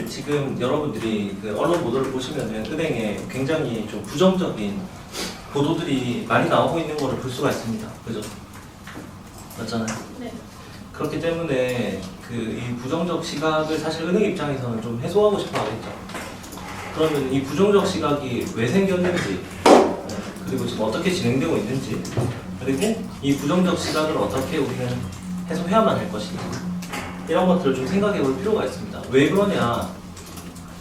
지금 여러분들이 그 언론 보도를 보시면은 은행에 굉장히 좀 부정적인 보도들이 많이 나오고 있는 거를 볼 수가 있습니다. 그죠? 맞잖아요. 네. 그렇기 때문에 그 이 부정적 시각을 사실 은행 입장에서는 좀 해소하고 싶어 하겠죠. 그러면 이 부정적 시각이 왜 생겼는지, 그리고 지금 어떻게 진행되고 있는지, 그리고 이 부정적 시각을 어떻게 우리는 해소해야만 할 것인지, 이런 것들을 좀 생각해 볼 필요가 있습니다. 왜 그러냐?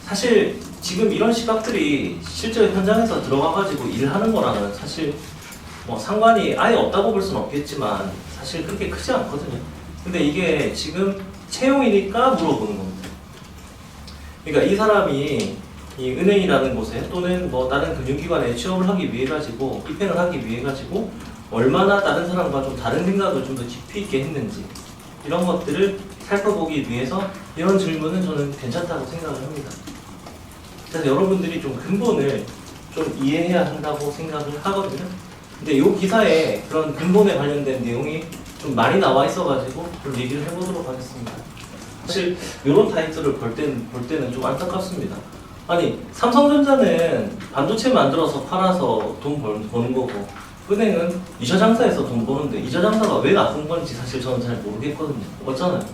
사실 지금 이런 시각들이 실제 현장에서 들어가가지고 일하는 거랑은 사실 뭐 상관이 아예 없다고 볼 수는 없겠지만 사실 그렇게 크지 않거든요. 근데 이게 지금 채용이니까 물어보는 겁니다. 그러니까 이 사람이 이 은행이라는 곳에 또는 뭐 다른 금융기관에 취업을 하기 위해 가지고 입행을 하기 위해 가지고 얼마나 다른 사람과 좀 다른 생각을 좀 더 깊이 있게 했는지, 이런 것들을 살펴보기 위해서 이런 질문은 저는 괜찮다고 생각을 합니다. 그래서 여러분들이 좀 근본을 좀 이해해야 한다고 생각을 하거든요. 근데 이 기사에 그런 근본에 관련된 내용이 좀 많이 나와 있어가지고 좀 얘기를 해보도록 하겠습니다. 사실 이런 타이틀을 볼 때는 좀 안타깝습니다. 아니, 삼성전자는 반도체 만들어서 팔아서 돈 버는 거고, 은행은 이자 장사에서 돈 버는데 이자 장사가 왜 나쁜 건지 사실 저는 잘 모르겠거든요. 맞잖아요.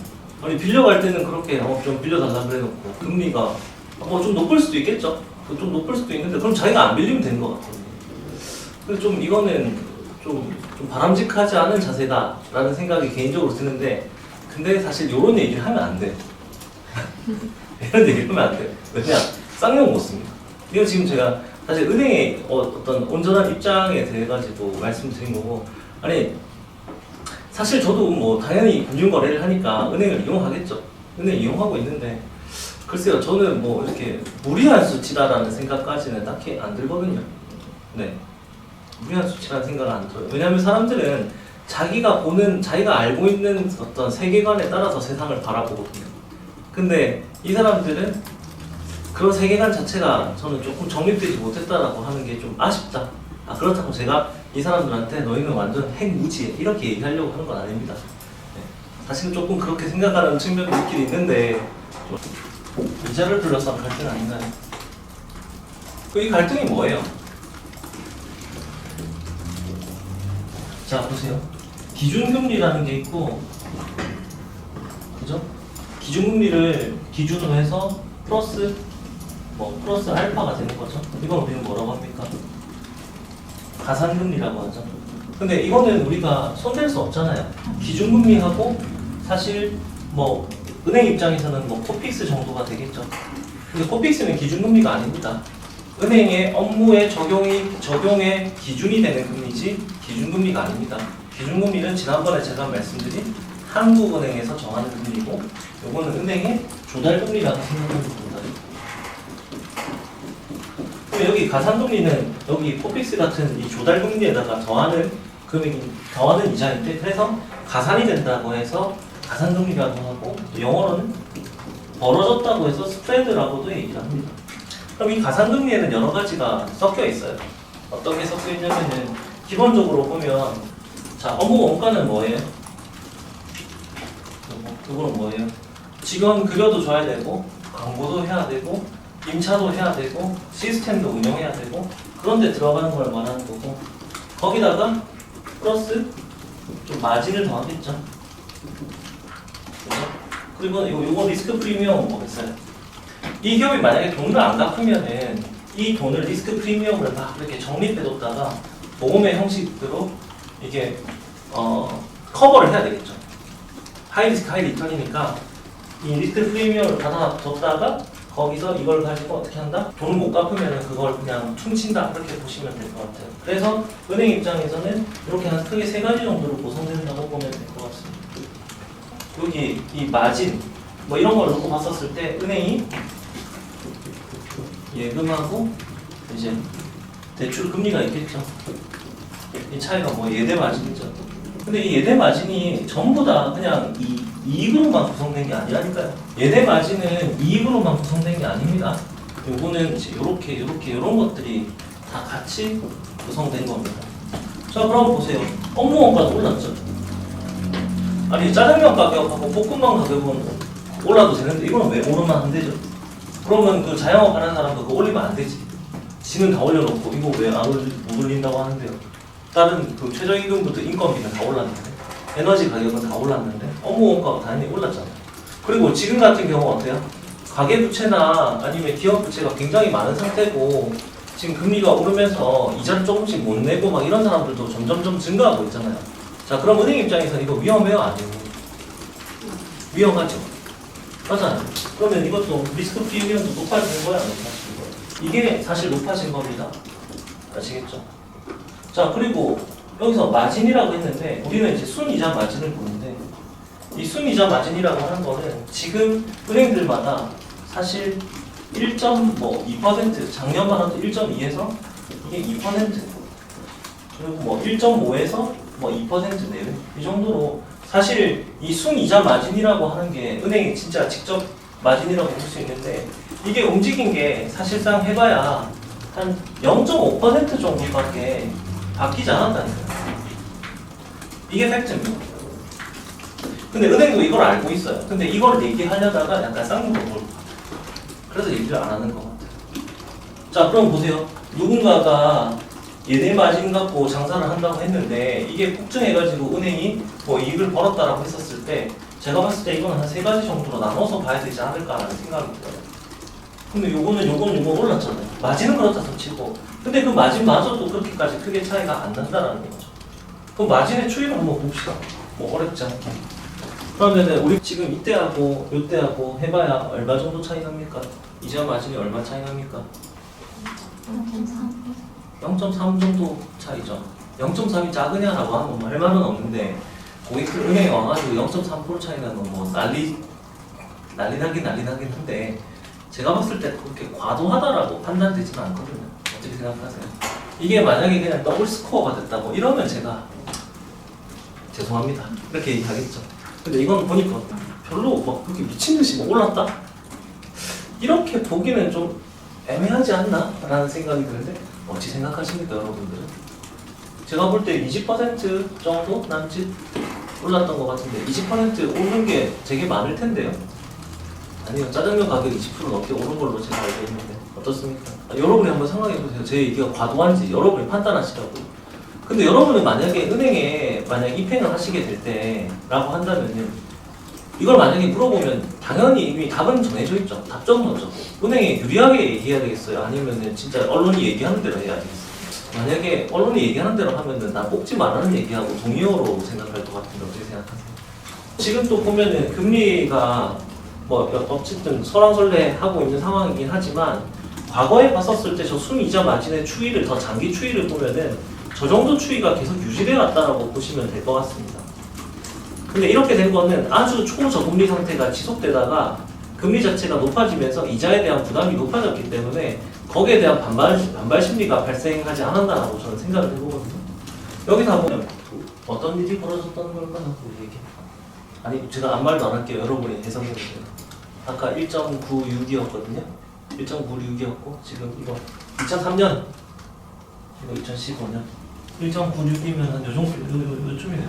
아니, 빌려갈 때는 그렇게 좀 빌려달라 그래놓고 금리가 뭐 좀 높을 수도 있겠죠. 좀 높을 수도 있는데 그럼 자기가 안 빌리면 되는 것 같거든요. 그래서 좀 이거는 좀 바람직하지 않은 자세다라는 생각이 개인적으로 드는데, 근데 사실 이런 얘기를 하면 안 돼요. 이런 얘기를 하면 안 돼요. 왜냐? 쌍욕 못 씁니다. 이건 지금 제가 사실 은행의 어떤 온전한 입장에 대해 가지고 말씀드린 거고, 아니 사실 저도 뭐 당연히 금융거래를 하니까 은행을 이용하겠죠. 은행 이용하고 있는데 글쎄요, 저는 뭐 이렇게 무리한 수치다라는 생각까지는 딱히 안 들거든요. 네, 무리한 수치라는 생각은 안 들어요. 왜냐하면 사람들은 자기가 알고 있는 어떤 세계관에 따라서 세상을 바라보거든요. 근데 이 사람들은 그런 세계관 자체가 저는 조금 정립되지 못했다라고 하는 게 좀 아쉽다. 그렇다고 제가 이 사람들한테 너희는 완전 핵무지해 이렇게 얘기하려고 하는 건 아닙니다. 네. 사실은 조금 그렇게 생각하는 측면도 있긴 있는데, 이자를 둘러싼 갈등 아닌가요? 이 갈등이 뭐예요? 자, 보세요. 기준금리라는 게 있고, 그죠? 기준금리를 기준으로 해서 플러스 알파가 되는 거죠. 이건 우리는 뭐라고 합니까? 가산금리라고 하죠. 근데 이거는 우리가 손댈 수 없잖아요. 기준금리하고 사실 뭐 은행 입장에서는 뭐 코픽스 정도가 되겠죠. 근데 코픽스는 기준금리가 아닙니다. 은행의 업무의 적용의 기준이 되는 금리지 기준금리가 아닙니다. 기준금리는 지난번에 제가 말씀드린 한국은행에서 정하는 금리고, 요거는 은행의 조달금리라고 생각하면 됩니다. 그럼 여기 가산금리는 여기 코픽스 같은 이 조달금리에다가 더하는 이자인데, 그래서 가산이 된다고 해서 가산금리라고 하고, 영어로는 벌어졌다고 해서 스프레드라고도 얘기를 합니다. 그럼 이 가산금리에는 여러 가지가 섞여 있어요. 어떤 게 섞여 있냐면은 기본적으로 보면, 자, 업무 원가는 뭐예요? 그거는 뭐예요? 직원 급여도 줘야 되고, 광고도 해야 되고, 임차도 해야 되고, 시스템도 운영해야 되고, 그런데 들어가는 걸 말하는 거고, 거기다가 플러스 좀 마진을 더하겠죠. 그렇죠? 그리고 요거 리스크 프리미엄은 뭐겠어요? 이 기업이 만약에 돈을 안 갚으면은 이 돈을 리스크 프리미엄을 막 이렇게 적립해뒀다가 보험의 형식으로 이게 커버를 해야 되겠죠. 하이 리스크 하이 리턴이니까 이 리스크 프리미엄을 받아줬다가 거기서 이걸 가지고 어떻게 한다? 돈을 못 갚으면 그걸 그냥 퉁친다, 그렇게 보시면 될 것 같아요. 그래서 은행 입장에서는 이렇게 한 크게 세 가지 정도로 구성된다고 보면 될 것 같습니다. 여기 이 마진 뭐 이런 걸 놓고 봤었을 때 은행이 예금하고 이제 대출 금리가 있겠죠. 이 차이가 뭐 예대 마진이죠. 근데 이 예대 마진이 전부 다 그냥 이익으로만 구성된 게 아니라니까요. 예대 마진은 이익으로만 구성된 게 아닙니다. 요거는 이제 요렇게 이런 것들이 다 같이 구성된 겁니다. 자, 그럼 보세요. 업무 원가도 올랐죠. 아니, 짜장면 가격하고 볶음밥 가격은 올라도 되는데 이거는 왜 오르면 안 되죠? 그러면 그 자영업 하는 사람도 그거 올리면 안 되지. 지는 다 올려놓고 이거 왜 못 올린다고 하는데요. 다른 그 최저임금부터 인건비는 다 올랐는데, 에너지 가격은 다 올랐는데, 업무 원가가 당연히 올랐잖아요. 그리고 지금 같은 경우 어때요? 가계부채나 아니면 기업부채가 굉장히 많은 상태고, 지금 금리가 오르면서 이자를 조금씩 못 내고 막 이런 사람들도 점점점 증가하고 있잖아요. 자, 그럼 은행 입장에서 이거 위험해요? 아니에요? 위험하죠. 맞아요. 그러면 이것도 리스크 프리미엄도 높아지는 거야, 안 높아지는 거야? 이게 사실 높아진 겁니다. 아시겠죠? 자, 그리고 여기서 마진이라고 했는데 우리는 이제 순이자 마진을 보는데, 이 순이자 마진이라고 하는 거는 지금 은행들마다 사실 1.2%, 작년만 해도 1.2에서 이게 2%, 그리고 뭐 1.5에서 뭐 2% 내외 이 정도로 사실 이 순이자 마진이라고 하는 게 은행이 진짜 직접 마진이라고 볼 수 있는데, 이게 움직인 게 사실상 해봐야 한 0.5% 정도밖에 바뀌지 않았다는 거예요. 이게 팩트입니다. 근데 은행도 이걸 알고 있어요. 근데 이걸 얘기하려다가 약간 쌍욕을 몰고, 그래서 얘기를 안 하는 것 같아요. 자, 그럼 보세요. 누군가가 얘네 마진 갖고 장사를 한다고 했는데 이게 폭증해가지고 은행이 뭐 이익을 벌었다라고 했었을 때, 제가 봤을 때 이거는 한 3가지 정도로 나눠서 봐야 되지 않을까라는 생각이 들어요. 근데 요거는 올랐잖아요. 마진은 그렇다 치고, 근데 그 마진마저도 그렇게까지 크게 차이가 안 난다라는 거죠. 그럼 마진의 추이를 한번 봅시다. 뭐 어렵지 않게. 그러면은 우리 지금 이때하고 요때하고 해봐야 얼마 정도 차이 납니까? 이자 마진이 얼마 차이 납니까? 0.3 정도 차이죠. 0.3이 작으냐라고 하면 뭐 할 말은 없는데, 고객들 은행에 와가지고 0.3% 차이 나면 뭐 난리 나긴 한데, 제가 봤을 때 그렇게 과도하다라고 판단되지는 않거든요. 어떻게 생각하세요? 이게 만약에 그냥 더블 스코어가 됐다 뭐 이러면 제가 죄송합니다 이렇게 얘기하겠죠. 근데 이건 보니까 별로 막 그렇게 미친듯이 뭐 올랐다? 이렇게 보기는 좀 애매하지 않나? 라는 생각이 드는데 어찌 생각하십니까 여러분들은? 제가 볼 때 20% 정도 남짓 올랐던 것 같은데, 20% 오른 게 되게 많을 텐데요. 아니요, 짜장면 가격 20% 넘게 오른 걸로 제가 알고 있는데 어떻습니까? 여러분이 한번 생각해보세요. 제 얘기가 과도한지 여러분이 판단하시라고요. 근데 여러분은 만약에 은행에 만약 입행을 하시게 될 때라고 한다면요, 이걸 만약에 물어보면 당연히 이미 답은 정해져 있죠. 답정은 어쩌고 은행에 유리하게 얘기해야 되겠어요? 아니면은 진짜 언론이 얘기하는 대로 해야 되겠어요? 만약에 언론이 얘기하는 대로 하면은 나 뽑지 말라는 얘기하고 동의어로 생각할 것 같은데 어떻게 생각하세요? 지금 또 보면은 금리가 뭐 어쨌든 설왕설래 하고 있는 상황이긴 하지만, 과거에 봤었을 때 저 순이자 마진의 추이를 더 장기 추이를 보면은 저 정도 추이가 계속 유지되어 왔다라고 보시면 될 것 같습니다. 근데 이렇게 된 거는 아주 초저금리 상태가 지속되다가 금리 자체가 높아지면서 이자에 대한 부담이 높아졌기 때문에 거기에 대한 반발 심리가 발생하지 않았다라고 저는 생각을 해보거든요. 여기서 보면 어떤 일이 벌어졌다는 걸까요? 우리 얘기. 아니, 제가 아무 말도 안 할게요. 여러분이 해석해주세요. 아까 1.96이었거든요. 1.96이었고 지금 이거 2003년, 이거 2015년 1.96이면 한 요즘이네요.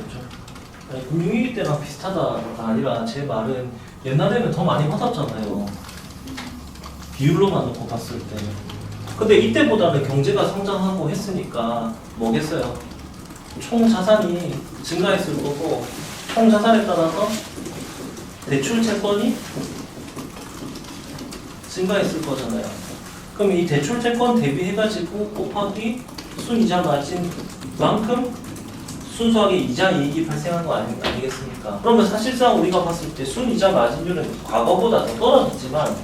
아니, 금융위기 때랑 비슷하다가 아니라 제 말은 옛날에는 더 많이 받았잖아요. 비율로만 놓고 봤을 때. 근데 이때보다는 경제가 성장하고 했으니까 뭐겠어요? 총 자산이 증가했을 거고, 총 자산에 따라서 대출 채권이 증가했을 거잖아요. 그럼 이 대출 채권 대비해가지고 곱하기 순이자 마진만큼 순수하게 이자 이익이 발생한 거 아니겠습니까? 그러면 사실상 우리가 봤을 때 순이자 마진율은 과거보다 더 떨어졌지만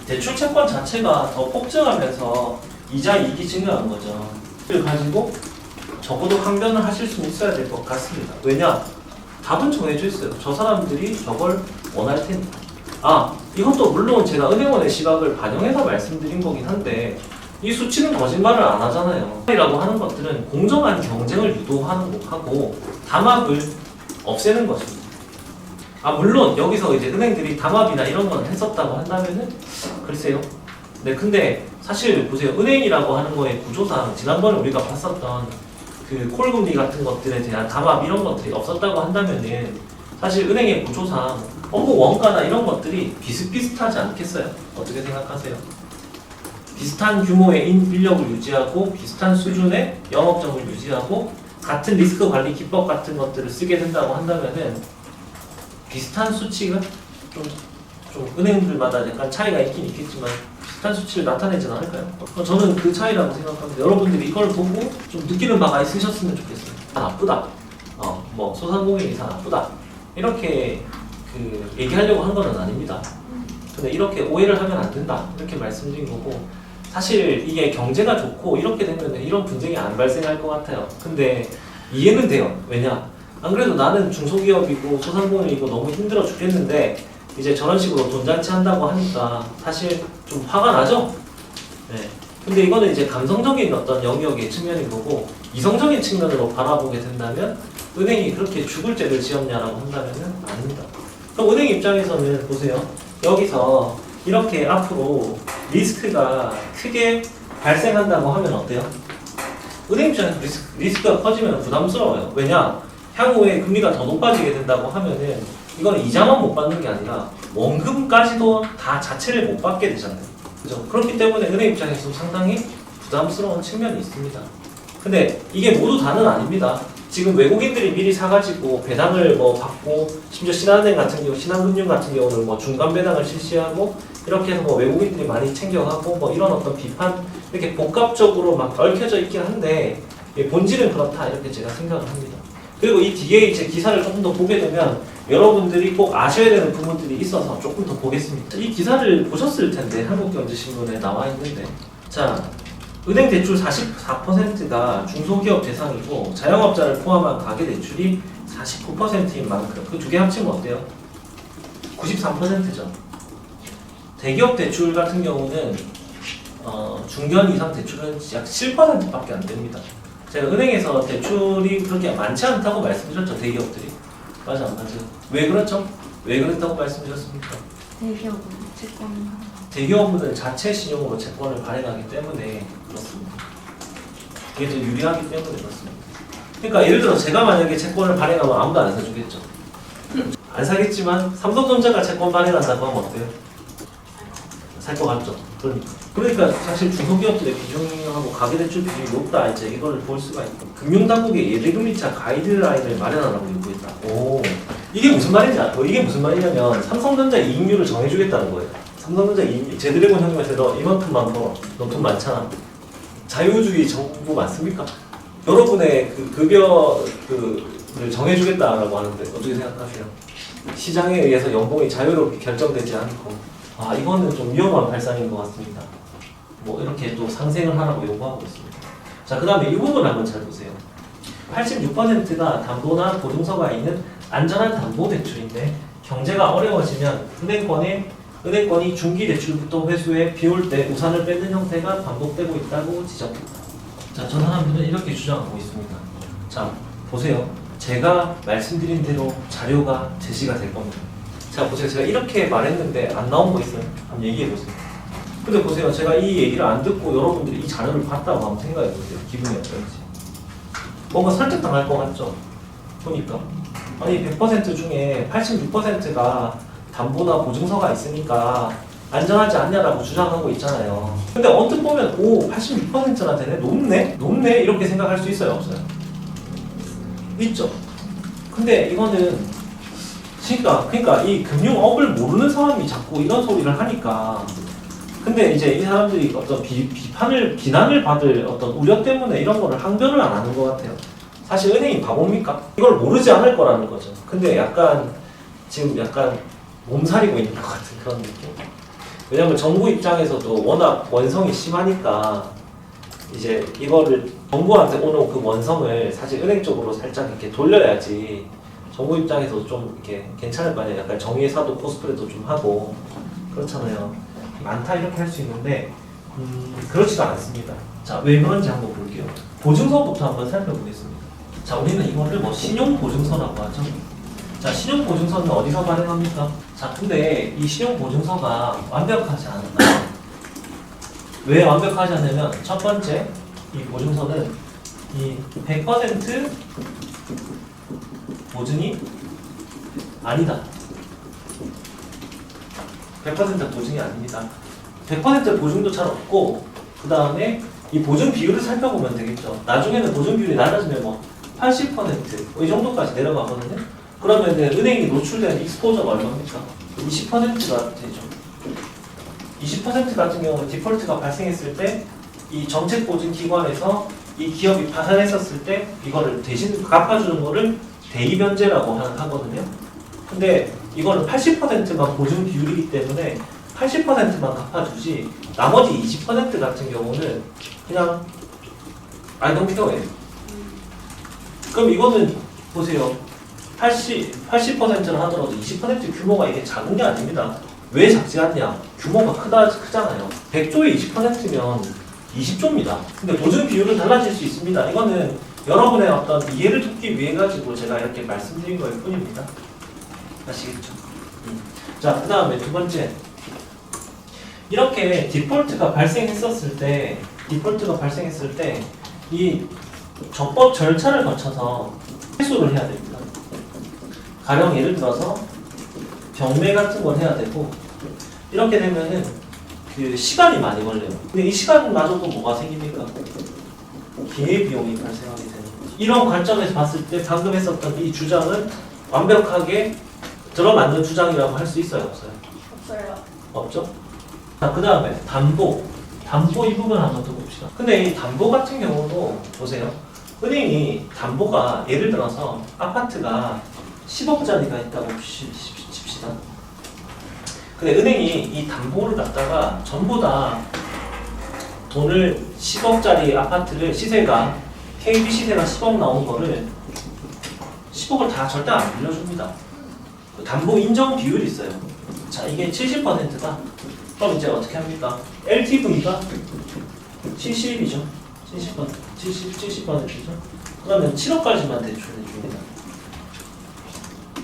대출 채권 자체가 더 폭증하면서 이자 이익이 증가한 거죠. 이걸 가지고 적어도 항변을 하실 수는 있어야 될 것 같습니다. 왜냐? 답은 정해져 있어요. 저 사람들이 저걸 원할 테니까. 이것도 물론 제가 은행원의 시각을 반영해서 말씀드린 거긴 한데, 이 수치는 거짓말을 안 하잖아요. 이라고 하는 것들은 공정한 경쟁을 유도하고 담합을 없애는 것입니다. 물론 여기서 이제 은행들이 담합이나 이런 건 했었다고 한다면은 글쎄요. 네, 근데 사실 보세요. 은행이라고 하는 거의 구조상 지난번에 우리가 봤었던 그 콜금리 같은 것들에 대한 담합 이런 것들이 없었다고 한다면은 사실 은행의 구조상 업무 원가나 이런 것들이 비슷비슷하지 않겠어요? 어떻게 생각하세요? 비슷한 규모의 인력을 유지하고 비슷한 수준의 영업점을 유지하고 같은 리스크 관리 기법 같은 것들을 쓰게 된다고 한다면은 비슷한 수치가 좀 은행들마다 약간 차이가 있긴 있겠지만 비슷한 수치를 나타내진 않을까요? 저는 그 차이라고 생각합니다. 여러분들이 이걸 보고 좀 느끼는 바가 있으셨으면 좋겠어요. 다 나쁘다. 뭐 소상공인이 다 나쁘다. 이렇게 그 얘기하려고 한 건 아닙니다. 근데 이렇게 오해를 하면 안 된다. 이렇게 말씀드린 거고 사실 이게 경제가 좋고 이렇게 되면 이런 분쟁이 안 발생할 것 같아요. 근데 이해는 돼요. 왜냐? 안 그래도 나는 중소기업이고 소상공인이고 너무 힘들어 죽겠는데 이제 저런 식으로 돈잔치 한다고 하니까 사실 좀 화가 나죠? 네. 근데 이거는 이제 감성적인 어떤 영역의 측면인 거고 이성적인 측면으로 바라보게 된다면 은행이 그렇게 죽을 죄를 지었냐라고 한다면 아닙니다. 그럼 은행 입장에서는 보세요. 여기서 이렇게 앞으로 리스크가 크게 발생한다고 하면 어때요? 은행 입장에서 리스크가 커지면 부담스러워요. 왜냐? 향후에 금리가 더 높아지게 된다고 하면은 이거는 이자만 못 받는 게 아니라 원금까지도 다 자체를 못 받게 되잖아요. 그죠? 그렇기 때문에 은행 입장에서 상당히 부담스러운 측면이 있습니다. 근데 이게 모두 다는 아닙니다. 지금 외국인들이 미리 사가지고 배당을 뭐 받고 심지어 신한은행 같은 경우, 신한금융 같은 경우는 뭐 중간 배당을 실시하고 이렇게 해서 뭐 외국인들이 많이 챙겨가고 뭐 이런 어떤 비판 이렇게 복합적으로 막 얽혀져 있긴 한데 본질은 그렇다 이렇게 제가 생각을 합니다. 그리고 이 뒤에 이제 기사를 조금 더 보게 되면 여러분들이 꼭 아셔야 되는 부분들이 있어서 조금 더 보겠습니다. 이 기사를 보셨을 텐데 한국경제신문에 나와 있는데 자 은행 대출 44%가 중소기업 대상이고 자영업자를 포함한 가계대출이 49%인 만큼 그 두 개 합치면 어때요? 93%죠. 대기업 대출 같은 경우는 중견 이상 대출은 약 7%밖에 안 됩니다. 제가 은행에서 대출이 그렇게 많지 않다고 말씀드렸죠. 대기업들이. 맞아 안 맞아요? 왜 그렇죠? 왜 그랬다고 말씀드렸습니까? 대기업은 채권 대기업은 자체 신용으로 채권을 발행하기 때문에 그렇습니다. 이게 더 유리하기 때문에 그렇습니다. 그러니까 예를 들어 제가 만약에 채권을 발행하면 아무도 안 사주겠죠. 안 사겠지만 삼성전자가 채권 발행한다고 하면 어때요? 살 것 같죠. 그러니까 사실 중소기업들의 비중하고 가계대출 비중이 높다 이제 이걸 볼 수가 있고 금융당국의 예대금리차 가이드라인을 마련하라고 요구했다. 오 이게 무슨 말인지 알아요? 이게 무슨 말이냐면 삼성전자 이익률을 정해주겠다는 거예요. 삼성전자 이익률 제드래곤 형님한테 너 이만큼만 벌어. 너 돈 많잖아. 자유주의 정부 맞습니까? 여러분의 그 급여를 정해주겠다라고 하는데 어떻게 생각하세요? 시장에 의해서 연봉이 자유롭게 결정되지 않고 이거는 좀 위험한 발상인 것 같습니다. 뭐 이렇게 또 상생을 하라고 요구하고 있습니다. 자, 그 다음에 이 부분 한번 잘 보세요. 86%가 담보나 보증서가 있는 안전한 담보 대출인데 경제가 어려워지면 은행권이 중기 대출부터 회수에 비올 때 우산을 뺏는 형태가 반복되고 있다고 지적했다. 자, 저 사람들은 이렇게 주장하고 있습니다. 자, 보세요. 제가 말씀드린 대로 자료가 제시가 될 겁니다. 자, 보세요. 제가 이렇게 말했는데 안 나온 거 있어요? 한번 얘기해 보세요. 근데 보세요. 제가 이 얘기를 안 듣고 여러분들이 이 자료를 봤다고 한번 생각해 보세요. 기분이 어떨지. 뭔가 설득당할 것 같죠? 보니까. 아니 100% 중에 86%가 담보나 보증서가 있으니까 안전하지 않냐라고 주장하고 있잖아요. 근데 언뜻 보면 86%나 되네? 높네? 이렇게 생각할 수 있어요? 없어요? 있죠. 근데 이거는 그러니까 이 금융업을 모르는 사람이 자꾸 이런 소리를 하니까 근데 이제 이 사람들이 어떤 비난을 받을 어떤 우려 때문에 이런 거를 항변을 안 하는 것 같아요. 사실 은행이 바보입니까? 이걸 모르지 않을 거라는 거죠. 근데 지금 약간 몸살이고 있는 것 같은 그런 느낌. 왜냐면 정부 입장에서도 워낙 원성이 심하니까 이제 이거를 정부한테 오는 그 원성을 사실 은행 쪽으로 살짝 이렇게 돌려야지 정부 입장에서 좀 이렇게 괜찮을 거 아니에요. 약간 정의의 사도 코스프레도 좀 하고 그렇잖아요. 많다 이렇게 할 수 있는데 그렇지도 않습니다. 자, 왜 그런지 한번 볼게요. 보증서부터 한번 살펴보겠습니다. 자, 우리는 이거를 뭐 신용보증서라고 하죠. 자, 신용보증서는 어디서 발행합니까? 자, 근데 이 신용보증서가 완벽하지 않다. 왜 완벽하지 않냐면 첫 번째, 이 보증서는 이 100% 보증이 아니다. 100% 보증이 아닙니다. 100% 보증도 잘 없고 그 다음에 이 보증 비율을 살펴보면 되겠죠. 나중에는 보증 비율이 낮아지면 뭐 80%이 정도까지 내려가거든요. 그러면 은행이 노출된 익스포저가 얼마입니까? 20%가 되죠. 20% 같은 경우는 디폴트가 발생했을 때 이 정책보증기관에서 이 기업이 파산했었을 때 이거를 대신 갚아주는 거를 대의변제라고 하거든요. 근데 이거는 80%만 보증 비율이기 때문에 80%만 갚아주지 나머지 20% 같은 경우는 그냥 I don't care. 그럼 이거는 보세요. 80%를 하더라도 20% 규모가 이게 작은 게 아닙니다. 왜 작지 않냐? 규모가 크잖아요. 100조에 20%면 20조입니다. 근데 보증 비율은 달라질 수 있습니다. 이거는 여러분의 어떤 이해를 돕기 위해 가지고 제가 이렇게 말씀드린 거일 뿐입니다. 아시겠죠? 자, 그 다음에 두 번째. 이렇게 디폴트가 발생했을 때 이 적법 절차를 거쳐서 회수를 해야 됩니다. 가령 예를 들어서 경매 같은 걸 해야 되고 이렇게 되면은 그 시간이 많이 걸려요. 근데 이 시간마저도 뭐가 생깁니까? 기회비용이 발생하게 되는 거죠. 이런 관점에서 봤을 때 방금 했었던 이 주장은 완벽하게 들어맞는 주장이라고 할 수 있어요? 없어요? 없어요. 없죠? 자, 그 다음에 담보 이 부분 한번 더 봅시다. 근데 이 담보 같은 경우도 보세요. 은행이 담보가 예를 들어서 아파트가 10억짜리가 있다고 칩시다. 근데 은행이 이 담보를 갖다가 전부 다 돈을 10억짜리 아파트를 시세가 KB 시세가 10억 나온 거를 10억을 다 절대 안 빌려줍니다. 그 담보 인정 비율이 있어요. 자, 이게 70%다. 그럼 이제 어떻게 합니까? LTV가 70이죠. 70%죠. 그러면 7억까지만 대출해 줍니다.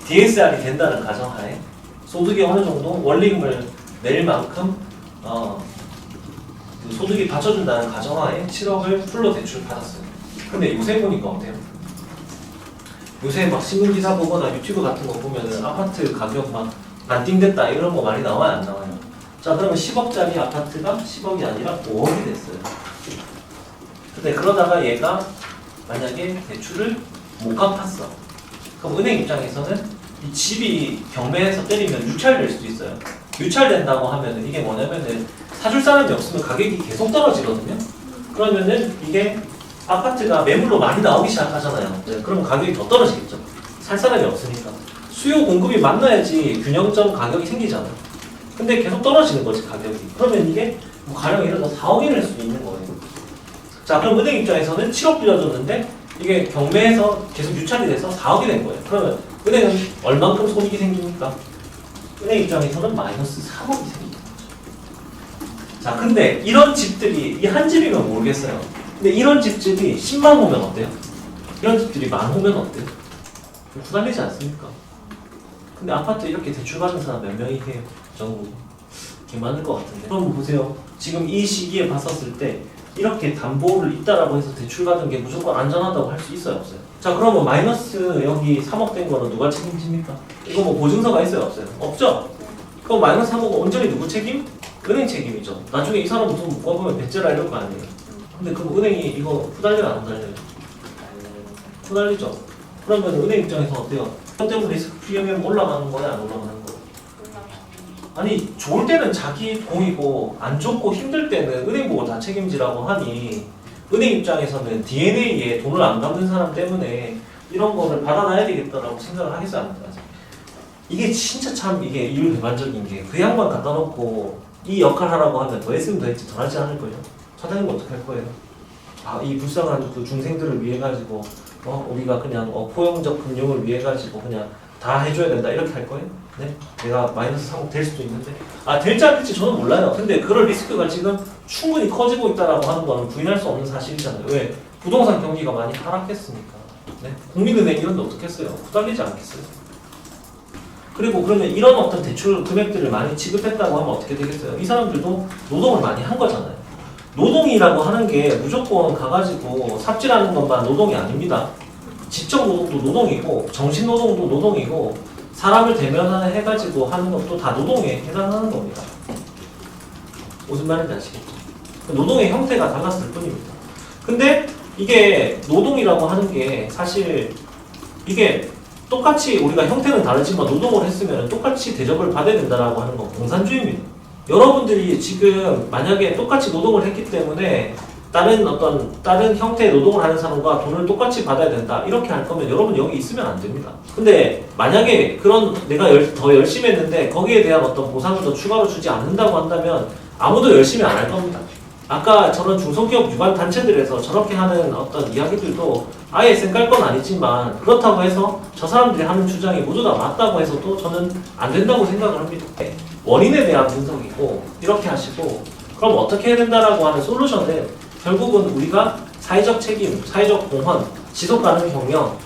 DSR이 된다는 가정하에 소득이 어느 정도 원리금을 낼 만큼 그 소득이 받쳐준다는 가정하에 7억을 풀로 대출 받았어요. 근데 요새 보니까 어때요? 요새 막 신문기사 보거나 유튜브 같은 거 보면은 아파트 가격 막 반띵됐다 이런 거 많이 나와요, 안 나와요? 자, 그러면 10억짜리 아파트가 10억이 아니라 5억이 됐어요. 근데 그러다가 얘가 만약에 대출을 못 갚았어. 그럼 은행 입장에서는 이 집이 경매에서 때리면 유찰될 수도 있어요. 유찰된다고 하면은 이게 뭐냐면은 사줄 사람이 없으면 가격이 계속 떨어지거든요. 그러면은 이게 아파트가 매물로 많이 나오기 시작하잖아요. 그러면 가격이 더 떨어지겠죠. 살 사람이 없으니까. 수요 공급이 만나야지 균형점 가격이 생기잖아요. 근데 계속 떨어지는 거지 가격이. 그러면 이게 뭐 가령 예를 들어 4억이 될 수도 있는 거예요. 자, 그럼 은행 입장에서는 7억 빌려줬는데 이게 경매에서 계속 유찰이 돼서 4억이 된 거예요. 그러면 은행은 얼만큼 손익이 생깁니까? 은행 입장에서는 마이너스 3억이 생기는 거죠. 자, 근데 이런 집들이 이 한 집이면 모르겠어요. 근데 이런 집들이 10만 호면 어때요? 이런 집들이 10,000 호면 어때요? 좀 후달리지 않습니까? 근데 아파트 이렇게 대출받은 사람 몇 명이 해요? 전국 개 많을 것 같은데. 그럼 보세요. 지금 이 시기에 봤었을 때 이렇게 담보를 있다라고 해서 대출받은 게 무조건 안전하다고 할 수 있어요, 없어요? 자, 그러면 마이너스 여기 3억 된 거는 누가 책임집니까? 이거 뭐 보증서가 있어요, 없어요? 없죠? 그럼 마이너스 3억은 온전히 누구 책임? 은행 책임이죠. 나중에 이 사람 돈 묶어보면 배째라 이럴 거 아니에요. 근데 그럼 은행이 이거 후달려요, 안 후달려요? 후달리죠. 그러면 은행 입장에서 어때요? 그것 때문에 리스크 프리미엄 올라가는 거야, 안 올라가는 거야? 아니, 좋을 때는 자기 돈이고 안 좋고 힘들 때는 은행 보고 다 책임지라고 하니 은행 입장에서는 DNA에 돈을 안 갚는 사람 때문에 이런 거를 받아놔야 되겠다라고 생각을 하겠어요, 안 하죠? 이게 진짜 참 이게 이율배반적인 게 그 양반 갖다 놓고 이 역할 하라고 하면 더 했으면 더 했지 덜 하지 않을 거예요. 사장님 어떻게 할 거예요? 아, 이 불쌍한 그 중생들을 위해 가지고 우리가 그냥 포용적 금융을 위해 가지고 그냥 다 해줘야 된다 이렇게 할 거예요? 네? 내가 마이너스 3억 될 수도 있는데 될지 안 될지 저는 몰라요. 근데 그럴 리스크가 지금 충분히 커지고 있다라고 하는 거는 부인할 수 없는 사실이잖아요. 왜? 부동산 경기가 많이 하락했으니까. 네? 국민은행 이런 데 어떻게 했어요? 후달리지 않겠어요? 그리고 그러면 이런 어떤 대출 금액들을 많이 지급했다고 하면 어떻게 되겠어요? 이 사람들도 노동을 많이 한 거잖아요. 노동이라고 하는 게 무조건 가가지고 삽질하는 것만 노동이 아닙니다. 지적 노동도 노동이고 정신 노동도 노동이고 사람을 대면해가지고 하는 것도 다 노동에 해당하는 겁니다. 무슨 말인지 아시겠죠? 노동의 형태가 달랐을 뿐입니다. 근데 이게 노동이라고 하는 게 사실 이게 똑같이 우리가 형태는 다르지만 노동을 했으면 똑같이 대접을 받아야 된다라고 하는 건 공산주의입니다. 여러분들이 지금 만약에 똑같이 노동을 했기 때문에 다른 형태의 노동을 하는 사람과 돈을 똑같이 받아야 된다 이렇게 할 거면 여러분 여기 있으면 안 됩니다. 근데 만약에 내가 더 열심히 했는데 거기에 대한 어떤 보상을 더 추가로 주지 않는다고 한다면 아무도 열심히 안 할 겁니다. 아까 저런 중소기업 유관 단체들에서 저렇게 하는 어떤 이야기들도 아예 쌩깔 건 아니지만 그렇다고 해서 저 사람들이 하는 주장이 모두 다 맞다고 해서도 저는 안 된다고 생각을 합니다. 원인에 대한 분석이고 이렇게 하시고 그럼 어떻게 해야 된다라고 하는 솔루션은 결국은 우리가 사회적 책임, 사회적 공헌, 지속가능 경영,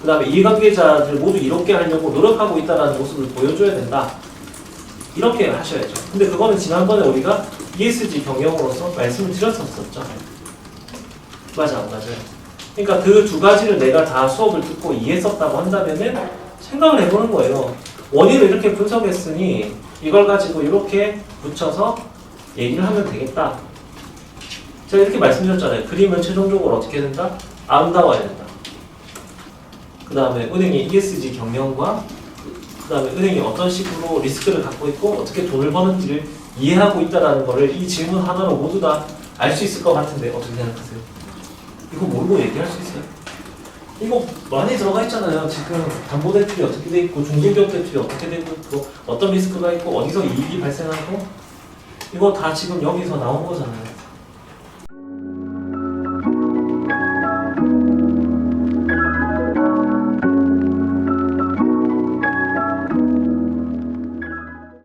그 다음에 이해관계자들 모두 이롭게 하려고 노력하고 있다는 모습을 보여줘야 된다. 이렇게 하셔야죠. 근데 그거는 지난번에 우리가 ESG 경영으로서 말씀을 드렸었죠. 맞아, 안 맞아요? 그러니까 그 두 가지를 내가 다 수업을 듣고 이해했었다고 한다면은 생각을 해보는 거예요. 원인을 이렇게 분석했으니 이걸 가지고 이렇게 붙여서 얘기를 하면 되겠다. 제가 이렇게 말씀드렸잖아요. 그림은 최종적으로 어떻게 된다? 아름다워야 된다. 그 다음에 은행의 ESG 경영과 그 다음에 은행이 어떤 식으로 리스크를 갖고 있고 어떻게 돈을 버는지를 이해하고 있다는 거를 이 질문 하나로 모두 다 알 수 있을 것 같은데 어떻게 생각하세요? 이거 모르고 얘기할 수 있어요? 이거 많이 들어가 있잖아요. 지금 담보대출이 어떻게 돼 있고 중소기업 대출이 어떻게 되고 있고 어떤 리스크가 있고 어디서 이익이 발생하고 이거 다 지금 여기서 나온 거잖아요.